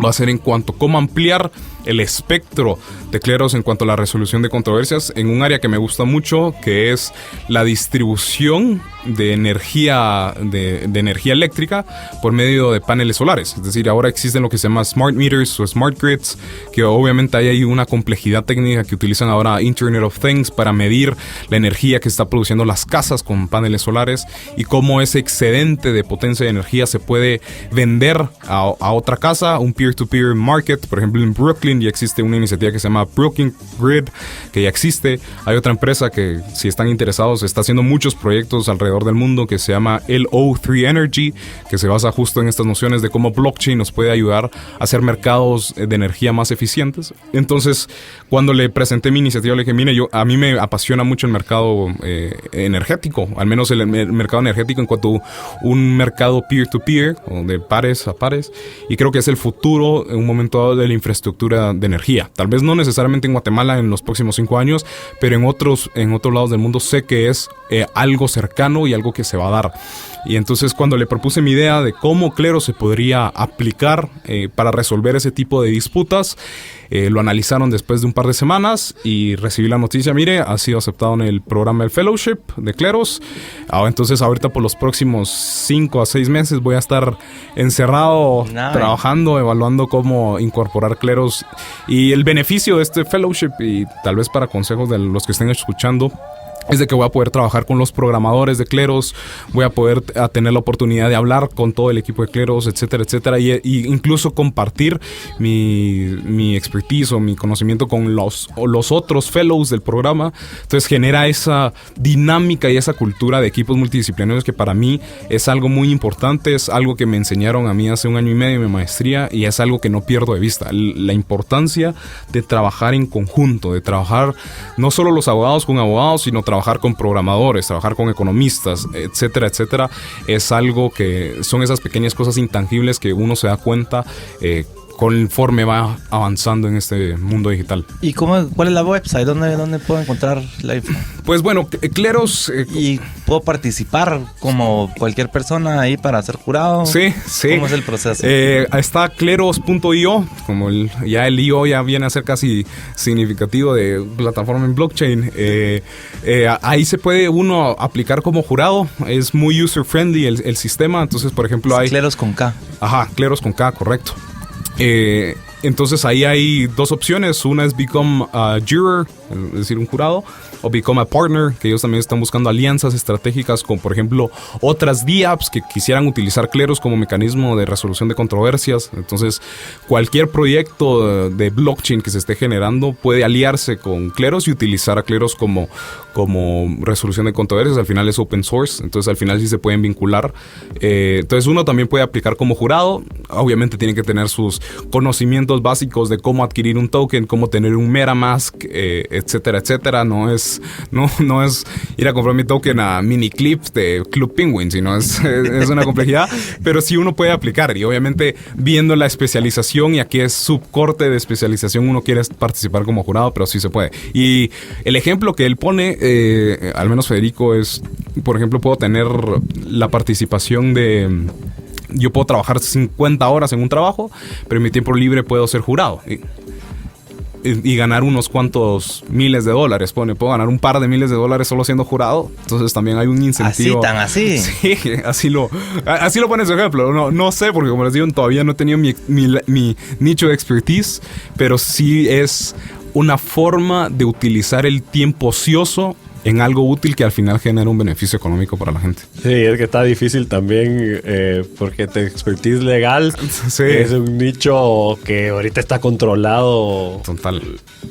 va a ser en cuanto a cómo ampliar el espectro de Kleros en cuanto a la resolución de controversias en un área que me gusta mucho, que es la distribución de energía de energía eléctrica por medio de paneles solares. Es decir, ahora existen lo que se llama smart meters o smart grids, que obviamente hay ahí una complejidad técnica que utilizan ahora Internet of Things para medir la energía que está produciendo las casas con paneles solares y cómo ese excedente de potencia de energía se puede vender a otra casa, un peer-to-peer market. Por ejemplo, en Brooklyn ya existe una iniciativa que se llama Brooklyn Grid, que ya existe. Hay otra empresa que, si están interesados, está haciendo muchos proyectos alrededor del mundo, que se llama LO3 Energy, que se basa justo en estas nociones de cómo blockchain nos puede ayudar a hacer mercados de energía más eficientes. Entonces, cuando le presenté mi iniciativa, le dije, mire, a mí me apasiona mucho el mercado energético, al menos el mercado energético en cuanto a un mercado peer-to-peer, o de pares a pares, y creo que es el futuro en un momento dado de la infraestructura de energía. Tal vez no necesariamente en Guatemala en los próximos 5 años, pero en otros lados del mundo sé que es algo cercano y algo que se va a dar. Y entonces cuando le propuse mi idea de cómo Kleros se podría aplicar para resolver ese tipo de disputas, lo analizaron después de un par de semanas y recibí la noticia, mire, ha sido aceptado en el programa del Fellowship de Kleros. Entonces ahorita por los próximos 5 a 6 meses voy a estar encerrado trabajando, evaluando cómo incorporar Kleros. Y el beneficio de este Fellowship, y tal vez para consejos de los que estén escuchando, es de que voy a poder trabajar con los programadores de Kleros, voy a poder tener la oportunidad de hablar con todo el equipo de Kleros, etcétera, etcétera, y incluso compartir mi expertise o mi conocimiento con los otros fellows del programa. Entonces genera esa dinámica y esa cultura de equipos multidisciplinarios que para mí es algo muy importante, es algo que me enseñaron a mí hace 1 año y medio en mi maestría y es algo que no pierdo de vista. La importancia de trabajar en conjunto, de trabajar no solo los abogados con abogados, sino trabajar con programadores, trabajar con economistas, etcétera, etcétera, es algo que son esas pequeñas cosas intangibles que uno se da cuenta conforme va avanzando en este mundo digital. ¿Y cuál es la website? ¿Dónde puedo encontrar la info? Pues bueno, Kleros... ¿Y puedo participar como cualquier persona ahí para ser jurado? Sí. ¿Cómo es el proceso? Está kleros.io, como el IO ya viene a ser casi significativo de plataforma en blockchain. Ahí se puede uno aplicar como jurado. Es muy user-friendly el sistema. Entonces, por ejemplo, hay... Kleros con K. Ajá, Kleros con K, correcto. Entonces ahí hay 2 opciones. Una es Become a Juror, es decir, un jurado, o Become a Partner, que ellos también están buscando alianzas estratégicas con, por ejemplo, otras DApps que quisieran utilizar Kleros como mecanismo de resolución de controversias. Entonces, cualquier proyecto de blockchain que se esté generando puede aliarse con Kleros y utilizar a Kleros como resolución de controversias. Al final es open source, entonces al final sí se pueden vincular. Entonces uno también puede aplicar como jurado. Obviamente tiene que tener sus conocimientos básicos de cómo adquirir un token, cómo tener un MetaMask, etcétera, etcétera. No es ir a comprar mi token a Miniclips de Club Penguin, sino es una complejidad, pero sí uno puede aplicar. Y obviamente viendo la especialización y a qué subcorte de especialización uno quiere participar como jurado, pero sí se puede. Y el ejemplo que él pone, al menos Federico, es, por ejemplo, puedo tener la participación de... Yo puedo trabajar 50 horas en un trabajo, pero en mi tiempo libre puedo ser jurado y ganar unos cuantos miles de dólares. Puedo ganar un par de miles de dólares solo siendo jurado. Entonces también hay un incentivo. ¿Así? Sí, así lo pone su ejemplo. No sé, porque como les digo, todavía no he tenido mi nicho de expertise, pero sí es una forma de utilizar el tiempo ocioso en algo útil que al final genera un beneficio económico para la gente. Sí, es que está difícil también porque tu expertise legal Sí. es un nicho que ahorita está controlado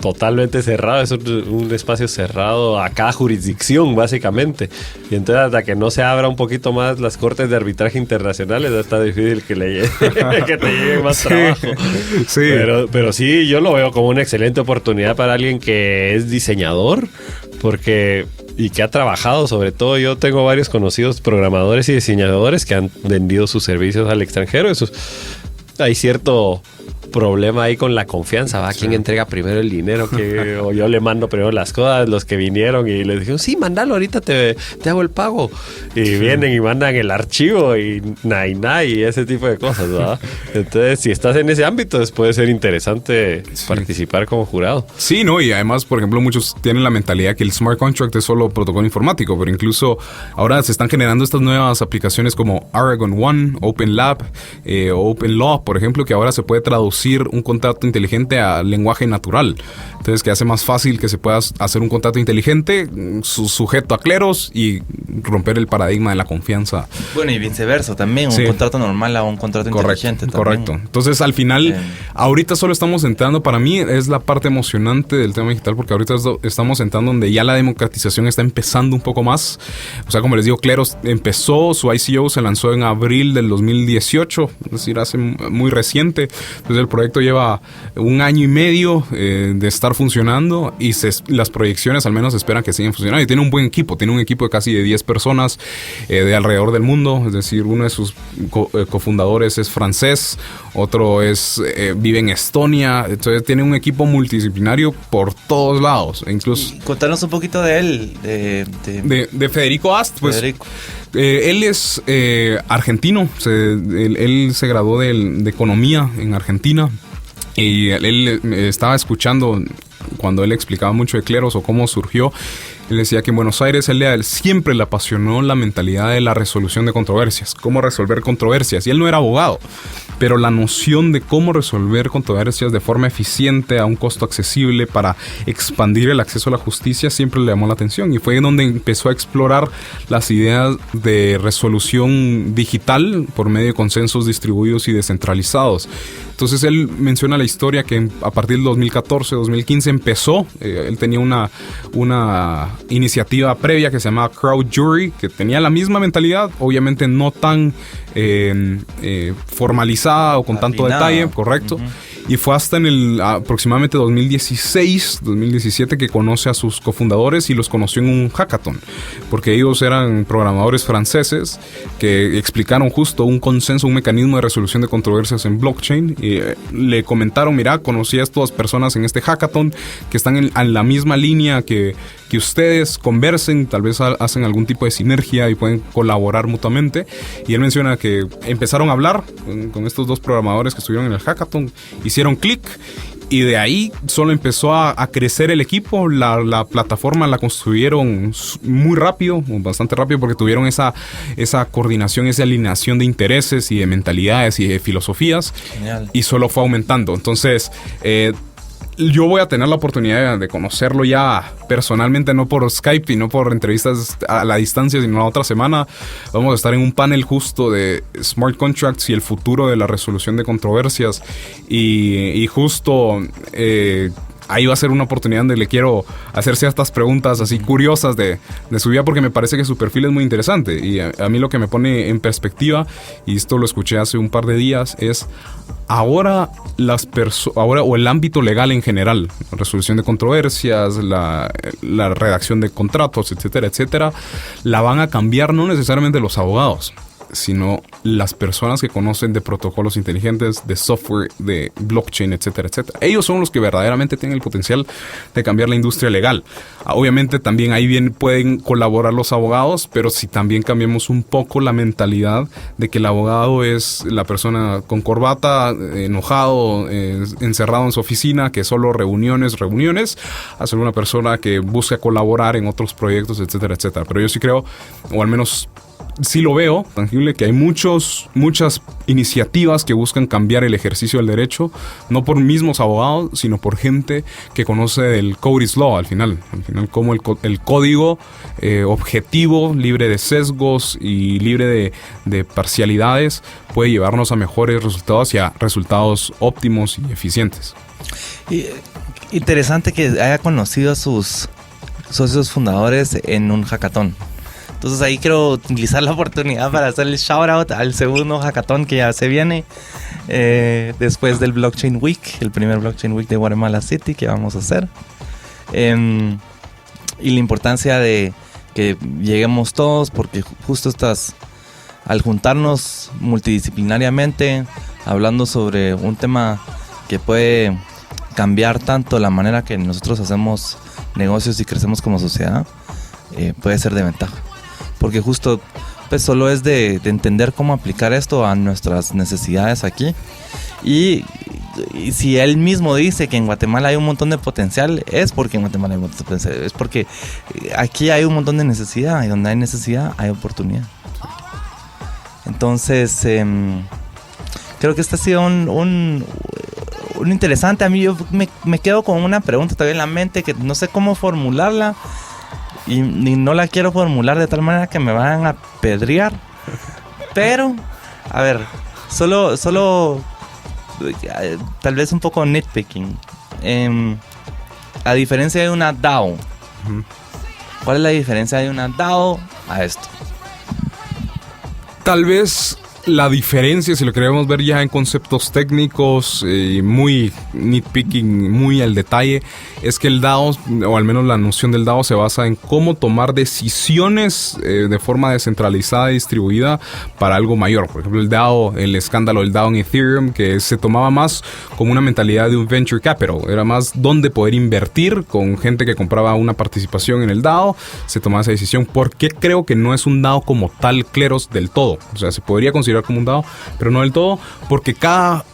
totalmente cerrado, es un espacio cerrado a cada jurisdicción básicamente, y entonces hasta que no se abra un poquito más las cortes de arbitraje internacionales está difícil que que te llegue más trabajo. Sí. Pero sí, yo lo veo como una excelente oportunidad para alguien que es diseñador, y que ha trabajado, sobre todo yo tengo varios conocidos programadores y diseñadores que han vendido sus servicios al extranjero. Hay cierto problema ahí con la confianza, ¿va? Sí. ¿Quién entrega primero el dinero? O yo le mando primero las cosas, los que vinieron y les dijeron, sí, mandalo, ahorita te hago el pago. Y vienen y mandan el archivo y ese tipo de cosas, ¿verdad? Entonces, si estás en ese ámbito, puede ser interesante participar como jurado. Sí, ¿no? Y además, por ejemplo, muchos tienen la mentalidad que el Smart Contract es solo protocolo informático, pero incluso ahora se están generando estas nuevas aplicaciones como Aragon One, Open Lab, Open Law, por ejemplo, que ahora se puede traducir un contrato inteligente a lenguaje natural. Entonces, que hace más fácil que se pueda hacer un contrato inteligente sujeto a cleros y romper el paradigma de la confianza. Bueno, y viceversa también, un contrato normal a un contrato inteligente también. Correcto. Entonces, al final, ahorita solo estamos entrando, para mí es la parte emocionante del tema digital, porque ahorita estamos entrando donde ya la democratización está empezando un poco más. O sea, como les digo, Cleros empezó, su ICO se lanzó en abril del 2018, es decir, hace muy reciente. Entonces, el proyecto lleva 1 año y medio de estar funcionando y las proyecciones al menos esperan que sigan funcionando. Y tiene un buen equipo, tiene un equipo de casi de 10 personas de alrededor del mundo. Es decir, uno de sus cofundadores es francés, otro vive en Estonia. Entonces tiene un equipo multidisciplinario por todos lados. E incluso contanos un poquito de él, de Federico Ast. Pues, Federico. Él es argentino. Él se graduó de economía en Argentina. Y él estaba escuchando cuando él explicaba mucho de Cleros o cómo surgió. Él decía que en Buenos Aires él siempre le apasionó la mentalidad de la resolución de controversias, cómo resolver controversias. Y él no era abogado, pero la noción de cómo resolver controversias de forma eficiente, a un costo accesible, para expandir el acceso a la justicia, siempre le llamó la atención. Y fue donde empezó a explorar las ideas de resolución digital por medio de consensos distribuidos y descentralizados. Entonces él menciona la historia que a partir del 2014, 2015 empezó. Él tenía una iniciativa previa que se llamaba Crowd Jury, que tenía la misma mentalidad, obviamente no tan formalizada o con tanto detalle, correcto. Uh-huh. Y fue hasta en aproximadamente 2016, 2017 que conoce a sus cofundadores y los conoció en un hackathon, porque ellos eran programadores franceses que explicaron justo un consenso, un mecanismo de resolución de controversias en blockchain. Y le comentaron, mira, conocí a estas personas en este hackathon que están en la misma línea que ustedes, conversen, tal vez hacen algún tipo de sinergia y pueden colaborar mutuamente. Y él menciona que empezaron a hablar con estos dos programadores que estuvieron en el hackathon, hicieron clic y de ahí solo empezó a crecer el equipo. La plataforma la construyeron muy rápido, bastante rápido, porque tuvieron esa coordinación, esa alineación de intereses y de mentalidades y de filosofías. Genial. Y solo fue aumentando. Entonces, yo voy a tener la oportunidad de conocerlo ya personalmente, no por Skype y no por entrevistas a la distancia, sino la otra semana vamos a estar en un panel justo de Smart Contracts y el futuro de la resolución de controversias. Y justo ahí va a ser una oportunidad donde le quiero hacer ciertas preguntas así curiosas de su vida, porque me parece que su perfil es muy interesante. Y a mí lo que me pone en perspectiva, y esto lo escuché hace un par de días, es ahora o el ámbito legal en general, resolución de controversias, la redacción de contratos, etcétera, etcétera, la van a cambiar no necesariamente los abogados, sino las personas que conocen de protocolos inteligentes, de software, de blockchain, etcétera, etcétera. Ellos son los que verdaderamente tienen el potencial de cambiar la industria legal. Obviamente también ahí bien pueden colaborar los abogados, pero si también cambiamos un poco la mentalidad de que el abogado es la persona con corbata, enojado, encerrado en su oficina, que solo reuniones, a ser una persona que busca colaborar en otros proyectos, etcétera, etcétera. Pero yo sí creo, o al menos sí lo veo tangible, que hay muchas iniciativas que buscan cambiar el ejercicio del derecho, no por mismos abogados, sino por gente que conoce el code is law al final como el código objetivo, libre de sesgos y libre de parcialidades, puede llevarnos a mejores resultados y a resultados óptimos y eficientes. Y interesante que haya conocido a sus socios fundadores en un hackathon. Entonces ahí quiero utilizar la oportunidad para hacer el shout out al segundo hackathon que ya se viene después del Blockchain Week, el primer Blockchain Week de Guatemala City que vamos a hacer. Y la importancia de que lleguemos todos, porque justo al juntarnos multidisciplinariamente, hablando sobre un tema que puede cambiar tanto la manera que nosotros hacemos negocios y crecemos como sociedad, puede ser de ventaja. Porque justo pues solo es de entender cómo aplicar esto a nuestras necesidades aquí. Y si él mismo dice que en Guatemala hay un montón de potencial, es porque en Guatemala hay un montón de potencial. Es porque aquí hay un montón de necesidad, y donde hay necesidad hay oportunidad. Entonces, creo que este ha sido un interesante. A mí yo me quedo con una pregunta todavía en la mente que no sé cómo formularla. Y no la quiero formular de tal manera que me vayan a apedrear. Pero, a ver, solo tal vez un poco nitpicking. A diferencia de una DAO, ¿cuál es la diferencia de una DAO a esto? Tal vez la diferencia, si lo queremos ver ya en conceptos técnicos muy nitpicking, muy al detalle, es que el DAO, o al menos la noción del DAO, se basa en cómo tomar decisiones de forma descentralizada y distribuida para algo mayor. Por ejemplo, el DAO, el escándalo del DAO en Ethereum, que se tomaba más como una mentalidad de un venture capital. Era más dónde poder invertir con gente que compraba una participación en el DAO. Se tomaba esa decisión. ¿Por qué creo que no es un DAO como tal, Kleros, del todo? O sea, se podría considerar como un DAO, pero no del todo, porque cada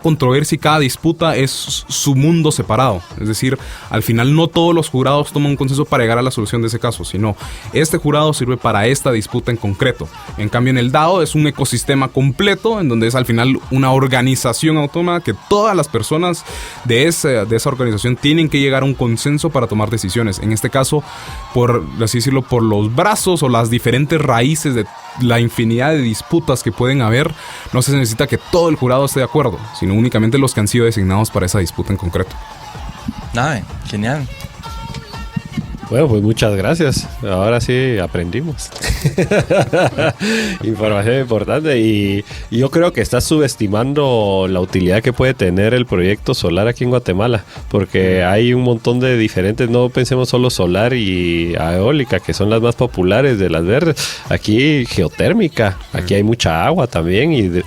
controversia y cada disputa es su mundo separado. Es decir, al final no todos los jurados toman un consenso para llegar a la solución de ese caso, sino este jurado sirve para esta disputa en concreto. En cambio, en el DAO es un ecosistema completo, en donde es al final una organización autónoma que todas las personas de esa organización tienen que llegar a un consenso para tomar decisiones. En este caso, por así decirlo, por los brazos o las diferentes raíces de la infinidad de disputas que pueden haber, no se necesita que todo el jurado esté de acuerdo, sino únicamente los que han sido designados para esa disputa en concreto. Nada, genial. Bueno, pues muchas gracias. Ahora sí aprendimos. Información importante. Y yo creo que estás subestimando la utilidad que puede tener el proyecto solar aquí en Guatemala. Porque hay un montón de diferentes, no pensemos solo solar y eólica, que son las más populares de las verdes. Aquí geotérmica, aquí hay mucha agua también y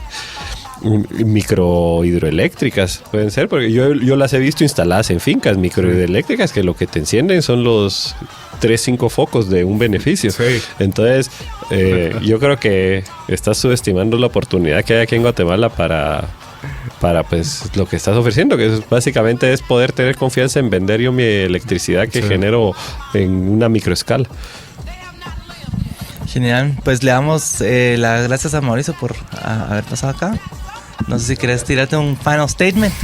microhidroeléctricas pueden ser, porque yo las he visto instaladas en fincas microhidroeléctricas que lo que te encienden son los 3-5 focos de un beneficio. Sí. Entonces yo creo que estás subestimando la oportunidad que hay aquí en Guatemala para pues lo que estás ofreciendo, que básicamente es poder tener confianza en vender yo mi electricidad que genero en una microescala. Genial, pues le damos las gracias a Mauricio por haber pasado acá. No sé si quieres tirarte un final statement.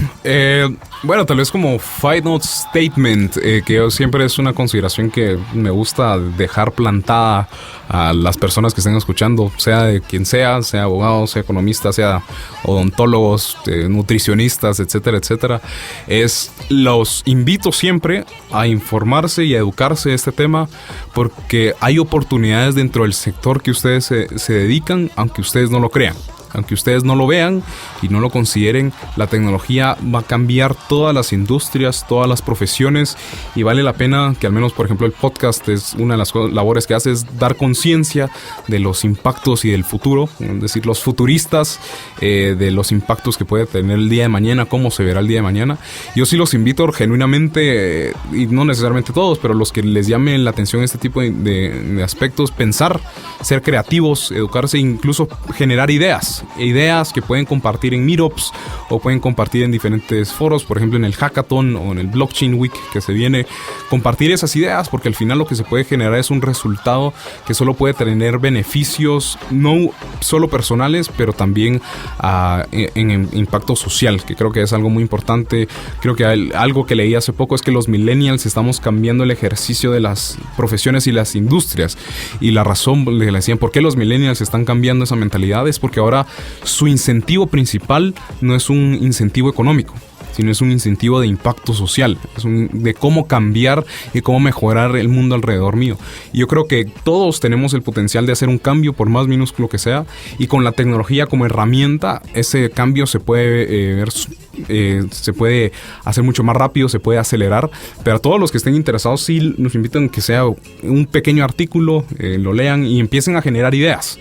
Bueno, tal vez como final statement, que siempre es una consideración que me gusta dejar plantada a las personas que estén escuchando, sea de quien sea abogado, sea economista, sea odontólogos, nutricionistas, etcétera, etcétera. Los invito siempre a informarse y a educarse de este tema, porque hay oportunidades dentro del sector que ustedes se dedican, aunque ustedes no lo crean. Aunque ustedes no lo vean y no lo consideren, la tecnología va a cambiar todas las industrias, todas las profesiones, y vale la pena que al menos, por ejemplo, el podcast es una de las labores que hace, es dar conciencia de los impactos y del futuro, es decir, los futuristas, de los impactos que puede tener el día de mañana, cómo se verá el día de mañana. Yo sí los invito genuinamente, y no necesariamente todos, pero los que les llamen la atención este tipo de aspectos, pensar, ser creativos, educarse e incluso generar ideas. ideas que pueden compartir en meetups o pueden compartir en diferentes foros, por ejemplo en el Hackathon o en el Blockchain Week que se viene, compartir esas ideas, porque al final lo que se puede generar es un resultado que solo puede tener beneficios no solo personales, pero también en impacto social, que creo que es algo muy importante. Creo que algo que leí hace poco es que los millennials estamos cambiando el ejercicio de las profesiones y las industrias, y la razón le decían por qué los millennials están cambiando esa mentalidad es porque ahora su incentivo principal no es un incentivo económico, sino es un incentivo de impacto social, de cómo cambiar y cómo mejorar el mundo alrededor mío. Y yo creo que todos tenemos el potencial de hacer un cambio, por más minúsculo que sea, y con la tecnología como herramienta, ese cambio se puede se puede hacer mucho más rápido, se puede acelerar. Pero a todos los que estén interesados, sí nos invitan que sea un pequeño artículo, lo lean y empiecen a generar ideas,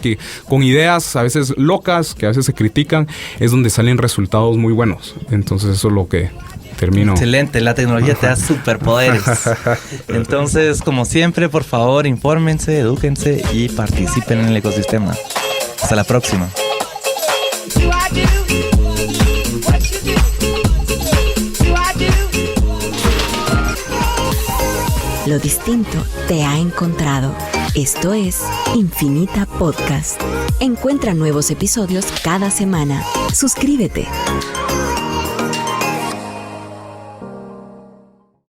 que con ideas a veces locas, que a veces se critican, es donde salen resultados muy buenos. Entonces eso es lo que termino. Excelente, la tecnología te da superpoderes. Entonces, como siempre, por favor, infórmense, edúquense y participen en el ecosistema. Hasta la próxima. Lo distinto te ha encontrado. Esto es Infinita Podcast. Encuentra nuevos episodios cada semana. Suscríbete.